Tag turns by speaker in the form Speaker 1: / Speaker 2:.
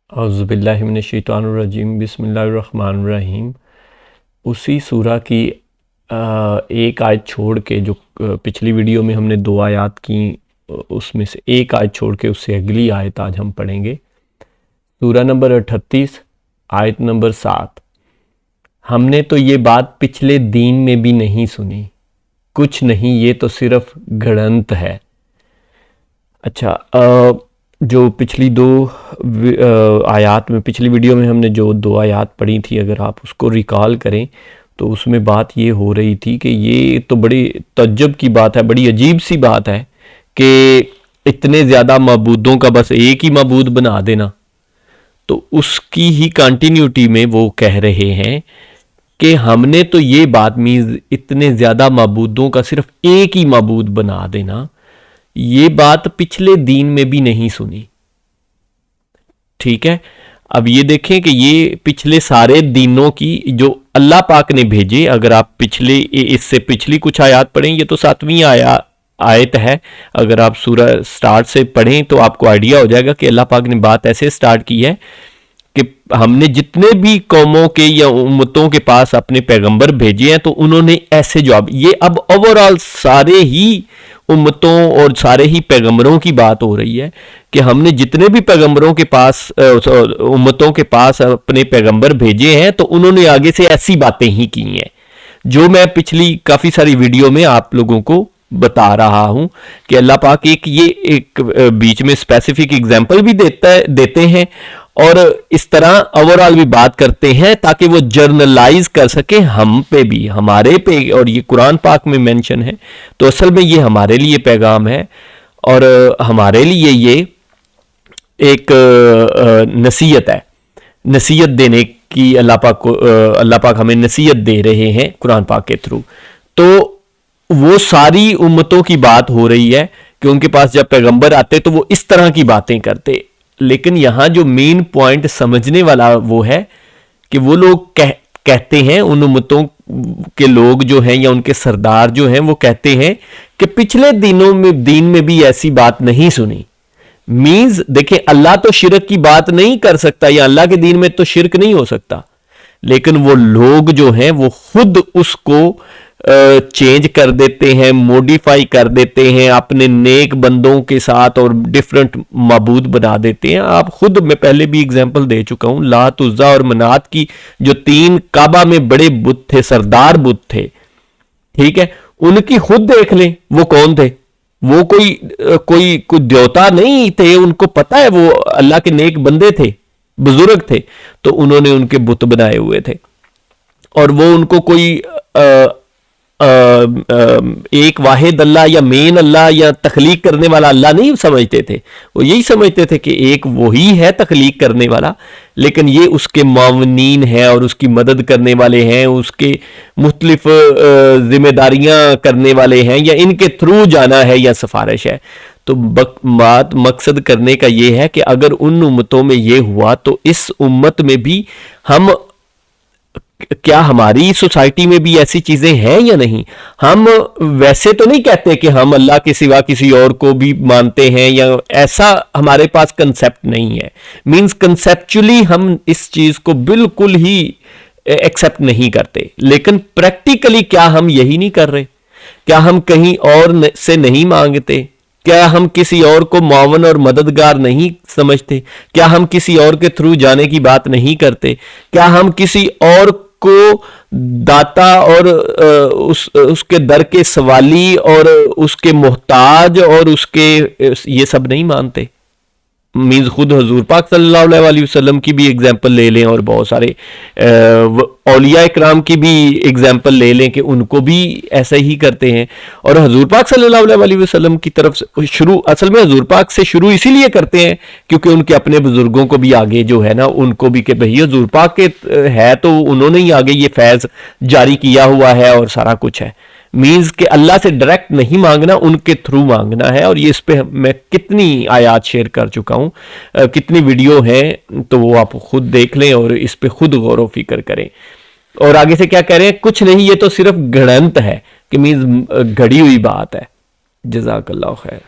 Speaker 1: اعوذ باللہ من الشیطان الرجیم، بسم اللہ الرحمن الرحیم۔ اسی سورہ کی ایک آیت چھوڑ کے، جو پچھلی ویڈیو میں ہم نے 2 آیات کی، اس میں سے ایک آیت چھوڑ کے اس سے اگلی آیت آج ہم پڑھیں گے۔ سورہ نمبر 38 آیت نمبر 7۔ ہم نے تو یہ بات پچھلے دین میں بھی نہیں سنی، کچھ نہیں، یہ تو صرف گھڑنت ہے۔ اچھا، جو پچھلی 2 آیات میں، پچھلی ویڈیو میں ہم نے جو 2 آیات پڑھی تھی، اگر آپ اس کو ریکال کریں تو اس میں بات یہ ہو رہی تھی کہ یہ تو بڑی تعجب کی بات ہے، بڑی عجیب سی بات ہے کہ اتنے زیادہ معبودوں کا بس ایک ہی معبود بنا دینا۔ تو اس کی ہی کنٹینیوٹی میں وہ کہہ رہے ہیں کہ ہم نے تو یہ بات میز اتنے زیادہ معبودوں کا صرف ایک ہی معبود بنا دینا، یہ بات پچھلے دین میں بھی نہیں سنی۔ ٹھیک ہے، اب یہ دیکھیں کہ یہ پچھلے سارے دینوں کی جو اللہ پاک نے بھیجے، اگر آپ پچھلے اس سے پچھلی کچھ آیات پڑھیں، یہ تو 7ویں آیت ہے، اگر آپ سورہ سٹارٹ سے پڑھیں تو آپ کو آئیڈیا ہو جائے گا کہ اللہ پاک نے بات ایسے سٹارٹ کی ہے کہ ہم نے جتنے بھی قوموں کے یا امتوں کے پاس اپنے پیغمبر بھیجے ہیں تو انہوں نے ایسے جواب، یہ اب اوورال سارے ہی امتوں اور سارے ہی پیغمبروں کی بات ہو رہی ہے کہ ہم نے جتنے بھی پیغمبروں کے پاس، امتوں کے پاس اپنے پیغمبر بھیجے ہیں تو انہوں نے آگے سے ایسی باتیں ہی کی ہیں جو میں پچھلی کافی ساری ویڈیو میں آپ لوگوں کو بتا رہا ہوں کہ اللہ پاک ایک بیچ میں اسپیسیفک ایگزامپل بھی دیتے ہیں اور اس طرح اوورال بھی بات کرتے ہیں تاکہ وہ جرنلائز کر سکیں ہم پہ بھی، ہمارے پہ، اور یہ قرآن پاک میں مینشن ہے تو اصل میں یہ ہمارے لیے پیغام ہے اور ہمارے لیے یہ ایک نصیحت ہے، نصیحت دینے کی اللہ پاک ہمیں نصیحت دے رہے ہیں قرآن پاک کے تھرو۔ تو وہ ساری امتوں کی بات ہو رہی ہے کہ ان کے پاس جب پیغمبر آتے تو وہ اس طرح کی باتیں کرتے، لیکن یہاں جو مین پوائنٹ سمجھنے والا وہ ہے کہ وہ لوگ کہتے ہیں، ان امتوں کے لوگ جو ہیں یا ان کے سردار جو ہیں وہ کہتے ہیں کہ پچھلے دین میں بھی ایسی بات نہیں سنی۔ مینز دیکھیں، اللہ تو شرک کی بات نہیں کر سکتا، یا اللہ کے دین میں تو شرک نہیں ہو سکتا، لیکن وہ لوگ جو ہیں وہ خود اس کو چینج کر دیتے ہیں، موڈیفائی کر دیتے ہیں اپنے نیک بندوں کے ساتھ اور ڈیفرنٹ معبود بنا دیتے ہیں۔ آپ خود، میں پہلے بھی اگزامپل دے چکا ہوں، لات، عزا اور منات کی جو 3 کعبہ میں بڑے بت تھے، سردار بت تھے، ٹھیک ہے، ان کی خود دیکھ لیں وہ کون تھے۔ وہ کوئی دیوتا نہیں تھے، ان کو پتہ ہے وہ اللہ کے نیک بندے تھے، بزرگ تھے، تو انہوں نے ان کے بت بنائے ہوئے تھے اور وہ ان کو کوئی ایک واحد اللہ یا مین اللہ یا تخلیق کرنے والا اللہ نہیں سمجھتے تھے، وہ یہی سمجھتے تھے کہ ایک وہی ہے تخلیق کرنے والا، لیکن یہ اس کے معاونین ہیں اور اس کی مدد کرنے والے ہیں، اس کے مختلف ذمہ داریاں کرنے والے ہیں، یا ان کے تھرو جانا ہے یا سفارش ہے۔ تو بات مقصد کرنے کا یہ ہے کہ اگر ان امتوں میں یہ ہوا تو اس امت میں بھی کیا ہماری سوسائٹی میں بھی ایسی چیزیں ہیں یا نہیں؟ ہم ویسے تو نہیں کہتے کہ ہم اللہ کے سوا کسی اور کو بھی مانتے ہیں، یا ایسا ہمارے پاس کنسیپٹ نہیں ہے۔ مینز کنسیپچولی ہم اس چیز کو بالکل ہی ایکسیپٹ نہیں کرتے، لیکن پریکٹیکلی کیا ہم یہی نہیں کر رہے؟ کیا ہم کہیں اور سے نہیں مانگتے؟ کیا ہم کسی اور کو معاون اور مددگار نہیں سمجھتے؟ کیا ہم کسی اور کے تھرو جانے کی بات نہیں کرتے؟ کیا ہم کسی اور کو داتا اور اس کے در کے سوالی اور اس کے محتاج اور اس کے یہ سب نہیں مانتے؟ مینز خود حضور پاک صلی اللہ علیہ وسلم کی بھی اگزامپل لے لیں اور بہت سارے اولیاء اکرام کی بھی اگزامپل لے لیں کہ ان کو بھی ایسا ہی کرتے ہیں، اور حضور پاک صلی اللہ علیہ وسلم کی طرف سے شروع، اصل میں حضور پاک سے شروع اسی لیے کرتے ہیں کیونکہ ان کے اپنے بزرگوں کو بھی آگے جو ہے نا، ان کو بھی کہ بھئی حضور پاک کے ہے تو انہوں نے ہی آگے یہ فیض جاری کیا ہوا ہے اور سارا کچھ ہے۔ مینز کہ اللہ سے ڈائریکٹ نہیں مانگنا، ان کے تھرو مانگنا ہے، اور یہ اس پہ میں کتنی آیات شیئر کر چکا ہوں، کتنی ویڈیو ہیں، تو وہ آپ خود دیکھ لیں اور اس پہ خود غور و فکر کریں۔ اور آگے سے کیا کہہ رہے ہیں؟ کچھ نہیں، یہ تو صرف گھڑنت ہے، کہ مینز گھڑی ہوئی بات ہے۔ جزاک اللہ خیر۔